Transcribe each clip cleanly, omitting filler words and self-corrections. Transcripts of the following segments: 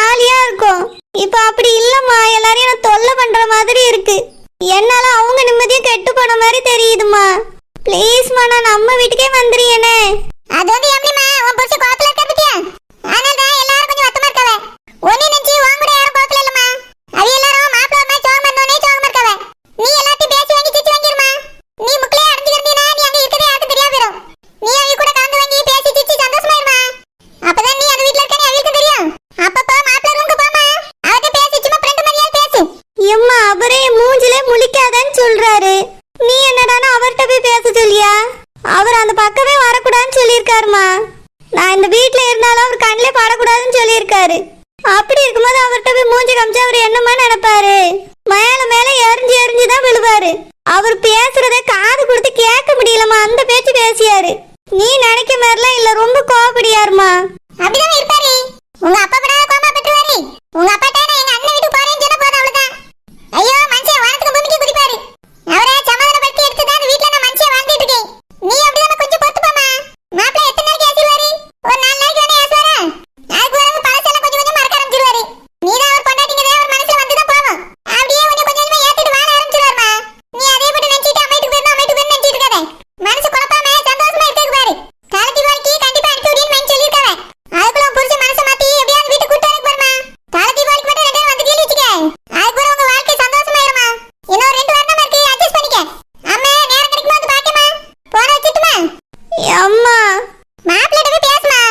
ஜாலியா இருக்கும். இப்ப அப்படி இல்லம்மா, எல்லாரையும் நான் தொல்லை பண்ற மாதிரி இருக்கு. என்னால அவங்க நிம்மதியும் கெட்டு போன மாதிரி தெரியுதுமா. ப்ளீஸ்மா, நான் நம்ம வீட்டுக்கே வந்துறீனே. அது வந்து எப்படிமா உன் புருஷன் கோத்துல இருக்க பத்தியா? அதனால தான் எல்லாரும் கொஞ்சம் வத்தமா இருக்காவ. ஒண்ணு நினைச்சு உன் கூட யாரும் கோத்துல இல்லம்மா. அவ எல்லாரும் மாப்பிள்ள ஒரு மாதிரி சோகம் பண்ணோனே சோகம் இருக்காவ. நீ எல்லாத்தையும் பேசி வாங்கி சிச்சு வாங்கிருமா. நீ முக்கிலே அடைஞ்சிருந்தீனா நீ அங்க இருக்கதே யாருக்கு தெரியாம போயிடும். நீ அவங்க கூட கலந்து வாங்கி பேசி சிச்சு சந்தோஷமா இருமா. அப்பதான் நீ அந்த வீட்ல இருக்கனே அவளுக்கு தெரியும். அப்பப்போ மாப்பிள்ள ரூமுக்கு போமா, அவட்ட பேசி சும்மா ஃப்ரெண்ட் மாதிரியா பேசு. எம்மா, அவரே மூஞ்சிலே முழிக்காதன்னு சொல்றாரு. நீ என்னடானா அவர்கிட்ட போய் பேச சொல்லியா? அவர் அந்த பக்கமே வரக்கூடாதுன்னு சொல்லியிருக்காருமா. நான் இந்த வீட்ல இருந்தாலும் அவர் கண்ணிலே படக்கூடாதுன்னு சொல்லியிருக்காரு. அப்படி இருக்கும்போது அவர்கிட்ட போய் மூஞ்சி காமிச்சா அவர் என்னமா நினைப்பாரு? மேல மேல எரிஞ்சு எரிஞ்சு தான் விழுவாரு. அவர் பேசுறதை காது கொடுத்து கேட்க முடியலமா, அந்த பேச்சு பேசியாரு. நீ நினைக்க மாதிரிலாம் இல்ல, ரொம்ப கோவப்படியாருமா. அப்படிதான் இருப்பாரு. உங்க அப்பா கூட கோமா பட்டுவாரு. உங்க அப்பாட்ட நான் எங்க அண்ணன் வீட்டுக்கு போறேன்னு சொன்ன போதும் அவ்வளவுதான். ஐயோ மனுஷன் வானத்துக்கு பூமிக்கு குதிப்பாரு. அவரை சமாதானப்படுத்தி எடுத்து தான் இந்த வீட்ல நான் மனுஷன் வாழ்ந்துட்டு இருக்கேன். நீ அப்படிதான் கொஞ்சம் பொறுத்து போமா. மாப்பிள்ளை எத்தனை நாளைக்கு ஏசிடுவாரு? ஒரு 4 நாளைக்கு வேணா ஏசுவாரா? அதுக்கு வரவு பழசெல்லாம் கொஞ்சம் கொஞ்சம் மறக்க ஆரம்பிச்சிருவாரு. நீ தான் அவர் கொண்டாட்டிங்கிறதே அவர் மனசுல வந்துதான் போவோம். அப்படியே கொஞ்சம் கொஞ்சமா ஏத்திட்டு வாழ ஆரம்பிச்சிருவாருமா. நீ அதே போட்டு நினைச்சிட்டு அம்மைட்டு போயிடணும் நினைச்சிட்டு இருக்காத. மனசு குழப்பாம சந்தோஷமா இருக்க பாரு. காலத்தி வாழ்க்கை கண்டிப்பா அனுப்பி விடின்னு மைண்ட் சொல்லியிருக்காவ. அதுக்குள்ள உன் புருஷன் மனசை மாத்தி எப்படியாவது வீட்டுக்கு கூட்டு வரக்கு பாருமா. காலத்தி வாழ்க்கை மட்டும் 2 வந்து கேள்வி வச்சுக்க. அதுக்குள்ள உங்க வாழ்க்கை சந்தோஷமாயிருமா. இன்னும் 2 வாரம் இருக்கு, அட்ஜஸ்ட் பண்ணிக்க. அம்மா நேரம் கிடைக்கும் போது பாக்கமா போன வச்சுட்டுமா. அம்மா, மாப்பிள்ளை போய் பேசுமா.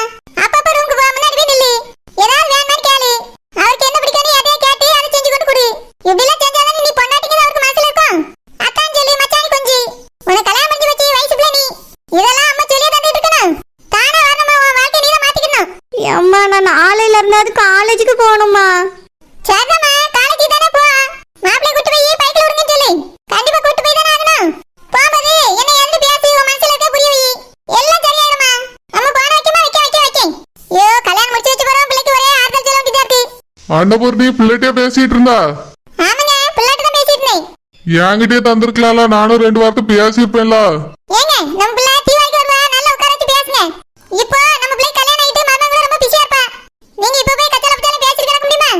அப்பப்ப ரூமுக்கு போ, முன்னாடி போய் நில்லு. ஏதாவது வேணுமான்னு கேளு. அவருக்கு என்ன பிடிக்கும் எதையும் கேட்டு அதை செஞ்சு கொண்டு கொடு. இப்படிலாம் செஞ்சாதான் நீ பொண்டாட்டிங்க அவருக்கு மனசுல இருக்கும். அத்தான் சொல்லி மச்சானி கொஞ்சி உனக்கு கல்யாணம் பண்ணி வச்சு வயசு பிள்ளை நீ. இதெல்லாம் அம்மா சொல்லி தந்துட்டு இருக்கணும். தானே வரணுமா, உன் வாழ்க்கை நீ தான் மாத்திக்கணும். அம்மா, நான் நாளையில இருந்தாது காலேஜுக்கு போகணுமா. சரிதாம்மா, காலேஜ் தானே போ. மாப்பிள்ளை கூட்டு போய் பைக்கில் விடுங்கன்னு சொல்லு. கண்டிப்பா கூட்டு போய் தானே ஆகணும். போகும்போது என்ன இறந்து பேசி உன் மனசுல இருக்க புரிய வை. எல்லாம் சரியாயிருமா. நம்ம போன வைக்கமா வைக்க. ஐயோ கல்யாணம் முடிச்சு வச்சு போறோம். பிள்ளைக்கு ஒரே ஆறுதல் சொல்ல வேண்டியதா இருக்கு. அன்னபூர்ணி பிள்ளைகிட்டே பேசிட்டு இருந்தா? ஆமாங்க, பிள்ளைகிட்ட தான் பேசிட்டு இருந்தேன். என்கிட்டயே தந்திருக்கலாம்ல, நானும் 2 வார்த்தை பேசியிருப்பேன்ல. ஏங்க நம்ம பிள்ளை தீவாய்க்கு வருவா, நல்லா உட்கார வச்சு பேசுங்க. இப்போ நம்ம பிள்ளை கல்யாணம் ஆயிட்டு மருமகள் ரொம்ப பிஸியா இருப்பா. நீங்க இப்ப போய் கச்சல பச்சல பேசிட்டு இருக்க முடியுமா?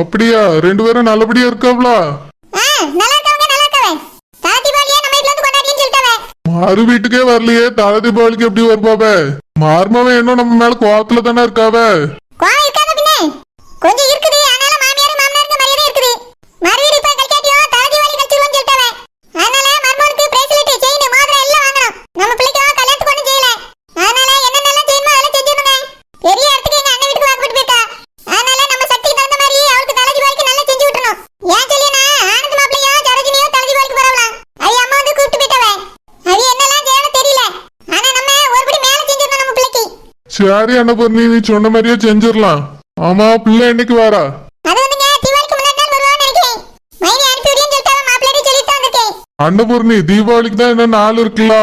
அப்படியா? 2 பேரும் நல்லபடியா இருக்காங்களா? நல்லா இருக்கவங்க நல்லா இருக்கவே. தலை தீபாவளியா நம்ம வீட்ல வந்து கொண்டாடின்னு சொல்லிட்டாவே. மாறு வீட்டுக்கே வரலையே, தலை தீபாவளிக்கு எப்படி வருவாவே? மார்மாவே இன்னும் நம்ம மேல கோவத்துல தானே இருக்காவே. கோவம் இருக்காத பின்ன கொஞ்சம் இருக்குது. அதனால மாமியார் மாமனாருக்கு மரியாதை இருக்குது. மறுவீடு இப்ப கல்யாட்டியோ தலை தீபாவளி கழிச்சிருவோம்னு சொல்லிட்டாவே. அதனால மருமகனுக்கு பிரேஸ்லெட் செயின் மோதிரம் எல்லாம் வாங்கணும். நம்ம பிள்ளைக்கு கல்யாணத்துக்கு ஒண்ணும் செய்யல. அதனால என்னென்னலாம் செய்யணுமோ அதெல்லாம் செஞ்சுடுங்க. பெரிய இடத்துக்கு எங்க அண்ணன் வீட்டுக்கு வாங்கிட்டு போயிட்டா. அதனால நம்ம சக்திக்கு தகுந்த மாதிரி அவளுக்கு தலை தீபாவளிக்கு நல்லா செஞ்சு விட்டுணும். ஏன் சொல்லினா ஆனந்த் மாப்பிள்ளையோ சரோஜினியோ தலை தீபாவளிக்கு பரவலாம். அவ அம்மா வந்து கூப்பிட்டு போயிட்டாவே. அவ என்னெல்லாம் செய்யணும் தெரியல. ஆனா நம்ம ஒருபடி மேல செஞ்சிடணும் நம்ம பிள்ளைக்கு. சரி அன்னபூர்ணி, நீ சொன்ன மாதிரியே செஞ்சிடலாம். ஆமா, பிள்ளை என்னைக்கு வரா? அது வந்துங்க தீபாவளிக்கு முன்னாடி நாள் வருவான்னு நினைக்கிறேன். மைனி அனுப்பி விடுன்னு சொல்லிட்டாவே. மாப்பிள்ளையே சொல்லிட்டு வந்திருக்கேன். அன்னபூர்ணி, தீபாவளிக்கு தான் இன்னும் 4 இருக்குல்ல.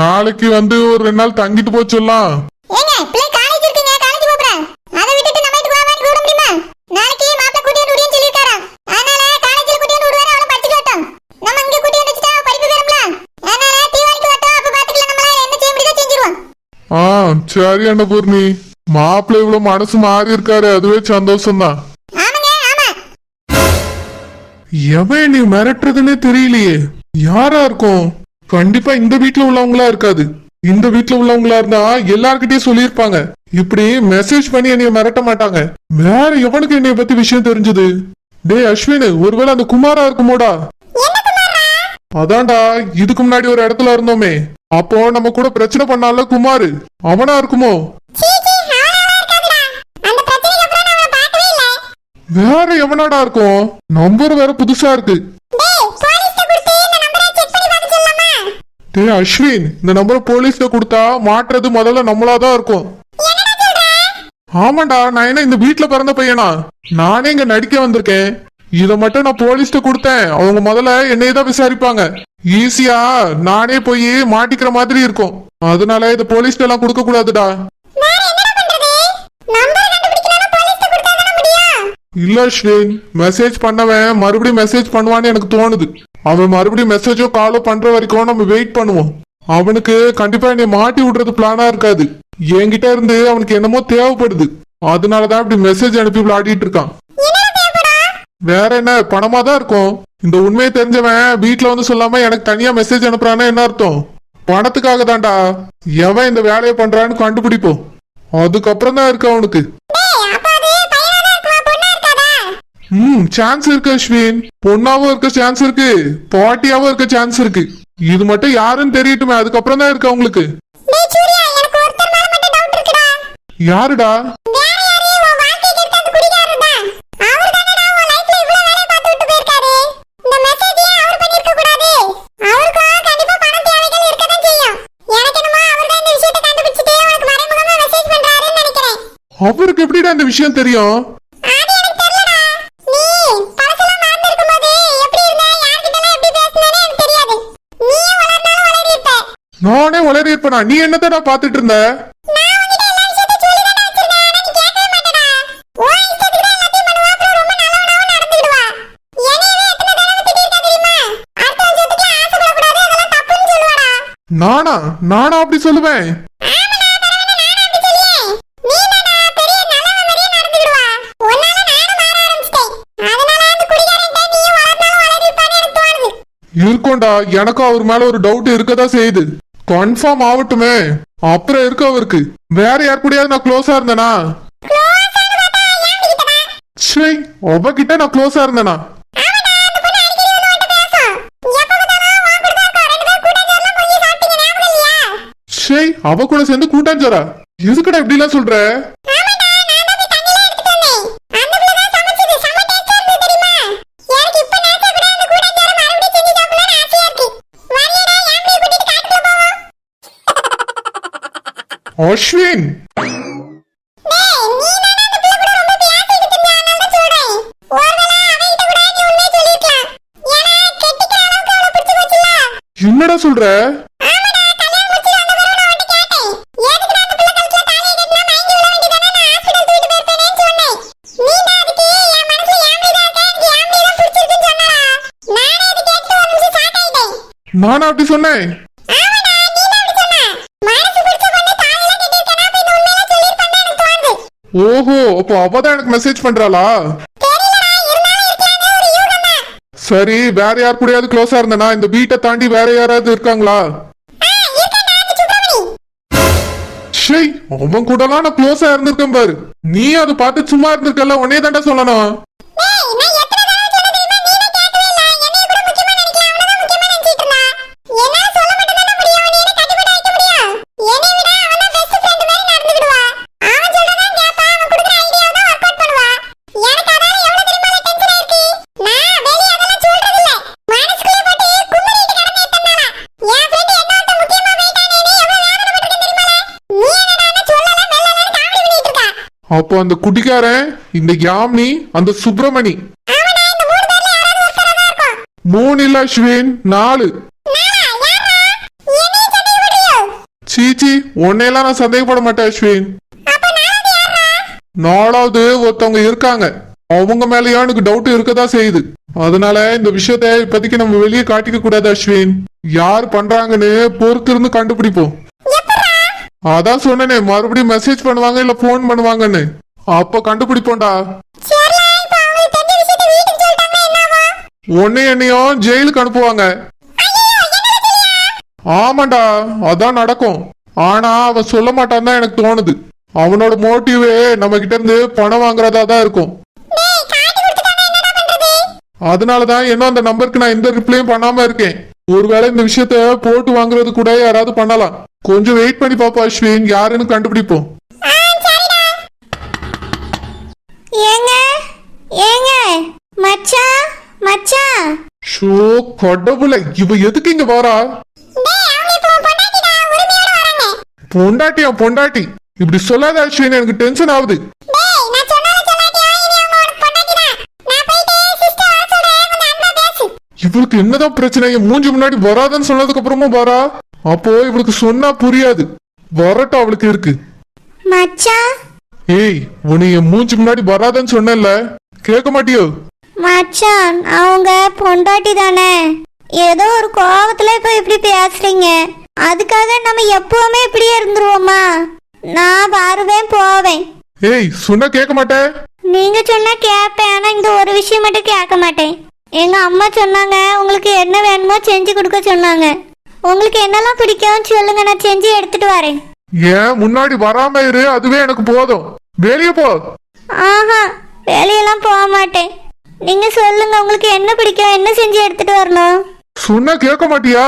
நாளைக்கு வந்து ஒரு 2 நாள் தங்கிட்டு போச்சிடலாம். ஏங்க பிள்ளை காலேஜ் இருக்குங்க, காலேஜ் போறேன். அதை விட்டுட்டு நம்ம வீட்டுக்கு வாவான்னு கூட முடியுமா? நாளைக்கு மாப்பிள்ளை கூட்டி வந்து விடுன்னு சொல்லிருக்காராம். அதனால காலேஜ்ல கூட்டி வந்து விடுவாரு, அவளை படிச்சுட்டு வரட்டும். நம்ம இங்க கூட்டி வந்து வச்சுட்டா படிப்பு பெறும்ல. அதனால தீபாவளிக்கு வரட்டும், அப்ப பாத்துக்கலாம். நம்மளால என்ன செய்ய முடியுதோ செஞ்சிருவோம். சரி அன்னபூர்ணி, மாப்பிள்ளை இவ்வளவு மனசு மாறி இருக்காரு, அதுவே சந்தோஷம் தான். ஆமாங்க ஆமா. எவன் நீ மிரட்டுறதுன்னே தெரியலையே. யாரா இருக்கும்? கண்டிப்பா இந்த வீட்டுல உள்ளவங்களா இருக்காது. இந்த வீட்டுல உள்ளவங்களா இருந்தா எல்லார்கிட்டயும் சொல்லியிருப்பாங்க. இப்படி மெசேஜ் பண்ணி என்னைய மிரட்ட மாட்டாங்க. வேற எவனுக்கு என்னைய பத்தி விஷயம் தெரிஞ்சது? டேய் அஸ்வின், ஒருவேளை அந்த குமாரா இருக்குமோடா? அதான்டா, இதுக்கு முன்னாடி ஒரு இடத்துல இருந்தோமே, அப்போ நம்ம கூட பிரச்சனை பண்ணால குமாரு, அவனா இருக்குமோ? வேற எவனாடா இருக்கும்? நம்பர் வேற புதுசா இருக்கு. டேய் அஸ்வின், இந்த நம்பரை போலீஸ்ல கொடுத்தா மாட்டுறது முதல்ல நம்மளாதான் இருக்கும். ஆமாண்டா, நான் என்ன இந்த வீட்டுல பிறந்த பையனா? நானே இங்க நடிக்க வந்திருக்கேன். இத மட்டும் நான் போலீஸ்ட கொடுத்தேன், அவங்க முதல்ல என்னையதான் விசாரிப்பாங்க. ஈஸியா நானே போய் மாட்டிக்கிற மாதிரி இருக்கும். அதனால இத போலீஸ்ட எல்லாம் கொடுக்க கூடாதுடா. இல்ல அஸ்வின், மெசேஜ் பண்ணவன் மறுபடியும் மெசேஜ் பண்ணுவான்னு எனக்கு தோணுது. அவன் மறுபடியும் மெசேஜோ காலோ பண்ற வரைக்கும் நம்ம வெயிட் பண்ணுவோம். அவனுக்கு கண்டிப்பா என்னை மாட்டி விடுறது பிளானா இருக்காது. என்கிட்ட இருந்து அவனுக்கு என்னமோ தேவைப்படுது. அதனாலதான் இப்படி மெசேஜ் அனுப்பி விளையாடிட்டு இருக்கான். வேற என்ன, பணமா தான் இருக்கும். இந்த உண்மையை தெரிஞ்சவன் வீட்டுல வந்து சொல்லாம எனக்கு தனியா மெசேஜ் அனுப்புறான்னு என்ன அர்த்தம்? பணத்துக்காக தான்டா. எவன் இந்த வேலையை பண்றான்னு கண்டுபிடிப்போம், அதுக்கப்புறம் தான் இருக்கு அவனுக்கு. சான்ஸ் இருக்கு அஸ்வின். பொண்ணாவும் இருக்க சான்ஸ் இருக்கு, பாட்டியாவும் இருக்க சான்ஸ் இருக்கு. இது மட்டும் யாருன்னு தெரியட்டுமே, அதுக்கப்புறம் தான் இருக்கு அவங்களுக்கு. யாருடா? அவருக்கு எப்படிடா இந்த விஷயம் தெரியும்? நானே வளர இருப்பேனா? நீ என்னத்தடா பாத்துட்டு இருந்த? நானா நானா அப்படி சொல்லுவேன்? இருக்கும்டா, எனக்கும் அவர் மேல ஒரு டவுட் இருக்கதான் செய்யுது. கன்ஃபார்ம் ஆகட்டுமே, அப்புறம் இருக்கு அவருக்கு. வேற யார் கூடயாவது நான் க்ளோஸா இருந்தேனா? சரி, அவகிட்ட நான் க்ளோஸா இருந்தேனா? சரி, அவ கூட சேர்ந்து கூட்டாஞ்சாரா? எதுக்கடா இப்படி எல்லாம் சொல்ற? அஸ்வின், என்னடா சொல்ற? நானா அப்படி சொன்னேன்? ஓஹோ, அப்போ அவதான் எனக்கு மெசேஜ் பண்றாளா? சரி, வேற யார் கூடயாவது க்ளோஸா இருந்தனா? இந்த வீட்டை தாண்டி வேற யாராவது இருக்காங்களா? ஷேய், அவன் கூடலாம் நான் க்ளோஸா இருந்திருக்கேன் பாரு. நீ அதை பார்த்து சும்மா இருந்திருக்கல, உன்னே தாண்டா சொல்லணும். அப்போ அந்த குடிக்காரன், இந்த யாமினி, அந்த சுப்பிரமணி, 3 இல்ல அஸ்வின், 4. சீச்சி, உன்னையெல்லாம் நான் சந்தேகப்பட மாட்டேன் அஸ்வின். 4வது ஒருத்தவங்க இருக்காங்க, அவங்க மேலயும் எனக்கு டவுட் இருக்கதான் செய்யுது. அதனால இந்த விஷயத்த இப்போதைக்கு நம்ம வெளியே காட்டிக்க கூடாது அஸ்வின். யார் பண்றாங்கன்னு பொறுத்து இருந்து கண்டுபிடிப்போம். அதான் சொன்னேனே, மறுபடியும் மெசேஜ் பண்ணுவாங்க இல்ல போன் பண்ணுவாங்கன்னு, அப்ப கண்டுபிடிப்போம்டா. உன்னை என்னையும் ஜெயிலுக்கு அனுப்புவாங்க. ஆமாண்டா, அதான் நடக்கும். ஆனா அவன் சொல்ல மாட்டான் தான் எனக்கு தோணுது. அவனோட மோட்டிவே நம்ம கிட்ட இருந்து பணம் வாங்குறதா தான் இருக்கும். அதனாலதான் என்ன அந்த நம்பருக்கு நான் எந்த ரிப்ளையும் பண்ணாம இருக்கேன். ஒருவேளை இந்த விஷயத்த போட்டு வாங்குறது கூட யாராவது பண்ணலாம். கொஞ்சம் வெயிட் பண்ணி பாப்போம் அஸ்வின், யாருன்னு கண்டுபிடிப்போம். ஏங்க ஏங்க மச்சான் மச்சான். ஷோ கடவுளே, இவ எதுக்கு இங்க வரா? பொண்டாட்டியா? பொண்டாட்டி இப்படி சொல்லாத அஸ்வின், எனக்கு டென்ஷன் ஆகுது. இவளுக்கு என்னதான் பிரச்சனை? மூஞ்சி முன்னாடி வராதுன்னு சொன்னதுக்கு அப்புறமா வரா. அப்போ இவளுக்கு சொன்னா புரியாது, வரட்டும் அவளுக்கு இருக்கு. மச்சான், ஏய், உன்னை என் மூஞ்சி முன்னாடி வராதுன்னு சொன்னல, கேட்க மாட்டியோ? மச்சான் அவங்க பொண்டாட்டி தானே, ஏதோ ஒரு கோவத்துல இப்ப இப்படி பேசுறீங்க. அதுக்காக நம்ம எப்பவுமே இப்படியே இருந்துருவோமா? நான் வருவேன் போவேன். ஏய் சொன்னா கேட்க மாட்டேன். நீங்க சொன்னா கேட்பேன், ஆனா இந்த ஒரு விஷயம் மட்டும் கேட்க மாட்டேன். எங்க அம்மா சொன்னாங்க உங்களுக்கு என்ன வேணுமோ செஞ்சு கொடுக்க சொன்னாங்க. உங்களுக்கு என்னெல்லாம் பிடிக்கும் சொல்லுங்க, நான் செஞ்சு எடுத்துட்டு வரேன். ஏன் முன்னாடி வராம இரு, அதுவே எனக்கு போதும். வெளியே போ. ஆஹா, வெளியெல்லாம் போக மாட்டேன். நீங்க சொல்லுங்க உங்களுக்கு என்ன பிடிக்கும், என்ன செஞ்சு எடுத்துட்டு வரணும். சொன்னா கேட்க மாட்டியா?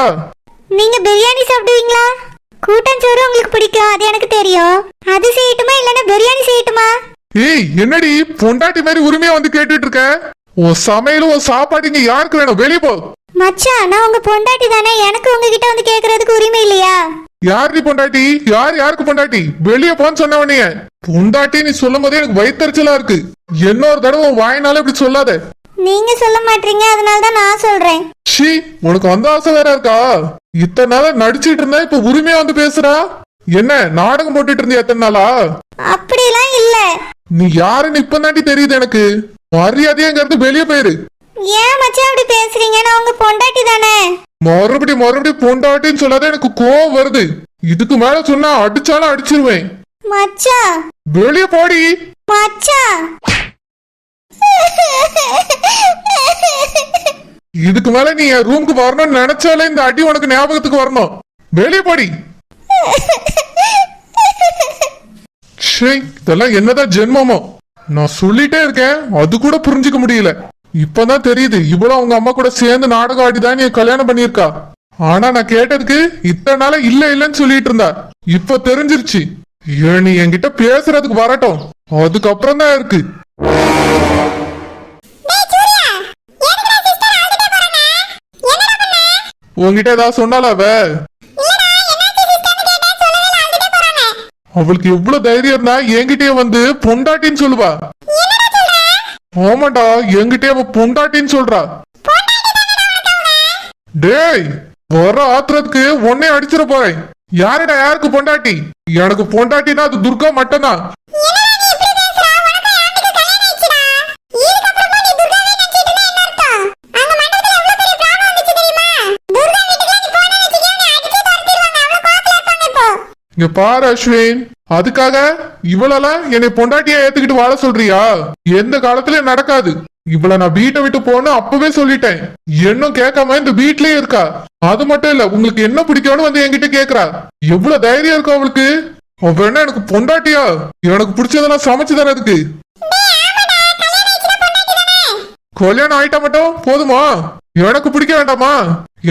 நீங்க பிரியாணி சாப்பிடுவீங்களா? கூட்டஞ்சோறு உங்களுக்கு பிடிக்கும், அது எனக்கு தெரியும். அது செய்யட்டுமா இல்லைன்னா பிரியாணி செய்யட்டுமா? ஏய் என்னடி பொண்டாட்டி மாதிரி உரிமையா வந்து கேட்டுட்டு இருக்க? உன் சமையலும் உன் சாப்பாடு இங்க யாருக்கு வேணும்? வெளியே போ. மச்சான், நான் உங்க பொண்டாட்டி தானே, எனக்கு உங்ககிட்ட வந்து கேக்குறதுக்கு உரிமை இல்லையா? யாரு பொண்டாட்டி? யாருக்கு பொண்டாட்டி? வெளியே போன்னு சொன்னவனே. பொண்டாட்டி நீ சொல்லும் போதே எனக்கு வயிற்றுச்சலா இருக்கு. இன்னொரு தடவை உன் வாயினால இப்படி சொல்லாத. நீங்க சொல்ல மாட்டீங்க, அதனால தான் நான் சொல்றேன். ஷீ, உனக்கு வந்த ஆசை வேற இருக்கா? இத்தனை நாளா நடிச்சிட்டு இருந்தா இப்ப உரிமையா வந்து பேசுறா? என்ன நாடகம் போட்டுட்டு இருந்தியா எத்தனை நாளா? அப்படிலாம் இல்ல. நீ யாருன்னு இப்ப தாண்டி தெரியுது எனக்கு. மரியாதையா இங்க இருந்து வெளியே போயிரு. ஏன் மச்சான் அப்படி பேசுறீங்க? நான் உங்க பொண்டாட்டி தானே. மறுபடியும் பொண்டாட்டின்னு சொல்லாத, எனக்கு கோவம் வருது. இதுக்கு மேல சொன்னா அடிச்சாலும் அடிச்சிருவேன். மச்சான் வெளியே போடி. மச்சான் இதுக்கு மேல நீ என் ரூமுக்கு வரணும்னு நினைச்சாலே இந்த அடி உனக்கு ஞாபகத்துக்கு வரணும். வெளியே போடி. ஷே, இதெல்லாம் என்னதான் ஜென்மமோ? நான் சொல்லிட்டே இருக்கேன், அது கூட புரிஞ்சுக்க முடியல. இப்பதான் தெரியுது இவ்வளவு அவங்க அம்மா கூட சேர்ந்து நாடகம் ஆடிதான் நீ கல்யாணம் பண்ணிருக்கா. ஆனா நான் கேட்டதுக்கு இத்தனை நாள இல்லன்னு சொல்லிட்டு இருந்தா. இப்ப தெரிஞ்சிருச்சு. நீ என்கிட்ட பேசுறதுக்கு வரட்டும், அதுக்கப்புறம் தான் இருக்கு. உங்ககிட்ட ஏதாவது சொன்னால அவ? அவளுக்கு எவ்வளவு தைரியம் இருந்தா என்கிட்டயே வந்து பொண்டாட்டின்னு சொல்லுவா. ஆமாண்டா, என்கிட்டயே அவ பொண்டாட்டின்னு சொல்றா. டேய், வர ஆத்துறதுக்கு உன்னை அடிச்சிட போறேன். யாருடா யாருக்கு பொண்டாட்டி? எனக்கு பொண்டாட்டினா அது துர்கா மட்டும்தான். இங்க பாரு அஸ்வின், அதுக்காக இவளெல்லாம் என்னை பொண்டாட்டியா ஏத்துக்கிட்டு வாழ சொல்றியா? எந்த காலத்திலயும் நடக்காது. இவள நான் வீட்டை விட்டு போன அப்பவே சொல்லிட்டேன். இன்னும் கேட்காம இந்த வீட்லயே இருக்கா. அது மட்டும் இல்ல, உங்களுக்கு என்ன பிடிக்கும்னு வந்து என்கிட்ட கேக்குறா. எவ்வளவு தைரியம் இருக்கும் அவளுக்கு? அவ என்ன எனக்கு பொண்டாட்டியா? எனக்கு பிடிச்சதெல்லாம் சமைச்சு தரதுக்கு. கல்யாணம் ஆயிட்டா மட்டும் போதுமா? எனக்கு பிடிக்க வேண்டாமா?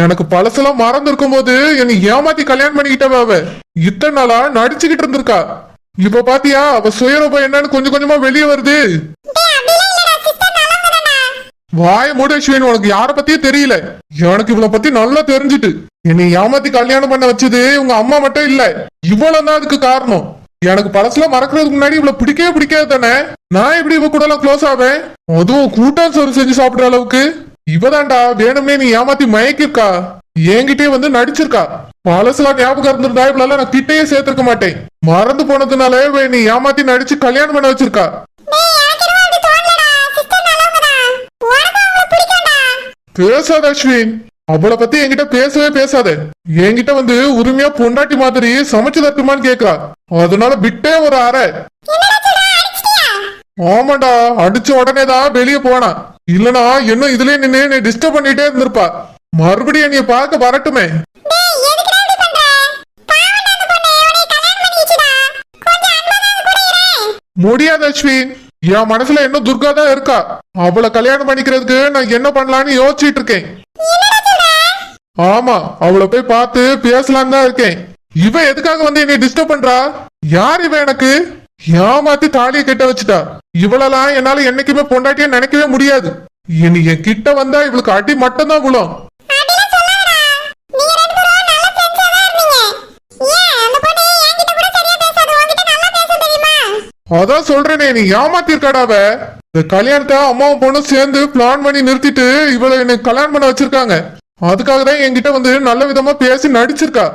எனக்கு பழசெல்லாம் மறந்து இருக்கும் போது என்னை ஏமாத்தி கல்யாணம் பண்ணிக்கிட்டவ அவ. இத்தனை நாளா நடிச்சுக்கிட்டு இருந்திருக்கா. இப்ப பாத்தியா அவ சுயரூபம் என்னன்னு கொஞ்சம் கொஞ்சமா வெளியே வருது. வாய மூடு அஸ்வின், உனக்கு யார பத்தியே தெரியல. எனக்கு இவளை பத்தி நல்லா தெரிஞ்சுட்டு. என்னை ஏமாத்தி கல்யாணம் பண்ண வச்சது உங்க அம்மா மட்டும் இல்ல, இவ்வளவுதான் அதுக்கு காரணம். எனக்கு பழசுலாம் மறக்கிறதுக்கு முன்னாடி இவ்வளவு பிடிக்கவே பிடிக்காது தானே. நான் எப்படி இவ கூட எல்லாம் க்ளோஸ் ஆவேன்? அதுவும் கூட்டம் சோறு செஞ்சு சாப்பிடுற அளவுக்கு. இவதான்டா வேணும்னே நீ ஏமாத்தி மயக்கிருக்கா. என்கிட்டயே வந்து நடிச்சிருக்கா. பழசுலாம் ஞாபகம் இருந்திருந்தா இவ்வளவு நான் கிட்டையே சேர்த்திருக்க மாட்டேன். மறந்து போனதுனால நீ ஏமாத்தி நடிச்சு கல்யாணம் பண்ண வச்சிருக்கா. பேசாத அஸ்வின், அவளை பத்தி என்கிட்ட பேசவே பேசாத. என்கிட்ட வந்து உரிமையா பொண்டாட்டி மாதிரி சமைச்சு தட்டுமான்னு கேக்குறா. அதனால விட்டே ஒரு அரை. ஆமாண்டா, அடிச்ச உடனே தான் வெளியே போனா. இல்லனா இன்னும் இதுலயே நின்னு நீ டிஸ்டர்ப் பண்ணிட்டே இருந்திருப்பா. மறுபடியும் நீ பார்க்க வரட்டுமே. முடியாது அஸ்வின், என் மனசுல இன்னும் துர்கா தான் இருக்கா. அவளை கல்யாணம் பண்ணிக்கிறதுக்கு நான் என்ன பண்ணலான்னு யோசிச்சுட்டு இருக்கேன். ஆமா, அவளை போய் பார்த்து பேசலாம் தான் இருக்கேன். இவ எதுக்காக வந்து என்னை டிஸ்டர்ப் பண்றா? யார் இவ? எனக்கு ஏமாத்தி தாலியை கட்ட வச்சுட்டா. இவளெல்லாம் என்னால என்னைக்குமே பொண்டாட்டியா நினைக்கவே முடியாது. இனி என் கிட்ட வந்தா இவளுக்கு அடி மட்டும் தான் விழும். அதான் சொல்றேனே, நீ ஏமாத்திருக்காடாவ. இந்த கல்யாணத்தை அம்மாவும் பொண்ணும் சேர்ந்து பிளான் பண்ணி நிறுத்திட்டு இவளை எனக்கு கல்யாணம் பண்ண வச்சிருக்காங்க. அதுக்காக தான் என்கிட்ட வந்து நல்ல விதமா பேசி நடிச்சிருக்கா.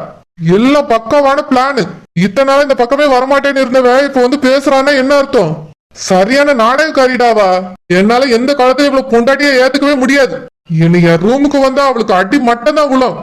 எல்லாம் பக்கவான பிளானு. இத்தனை நாள் இந்த பக்கமே வரமாட்டேன்னு இருந்தவ இப்ப வந்து பேசுறான்னா என்ன அர்த்தம்? சரியான நாடகக்காரிடாவா. என்னால எந்த காலத்தையும் இவ்வளவு பொண்டாட்டியா ஏத்துக்கவே முடியாது. என்னைய ரூமுக்கு வந்தா அவளுக்கு அடி மட்டும் தான் விழும்.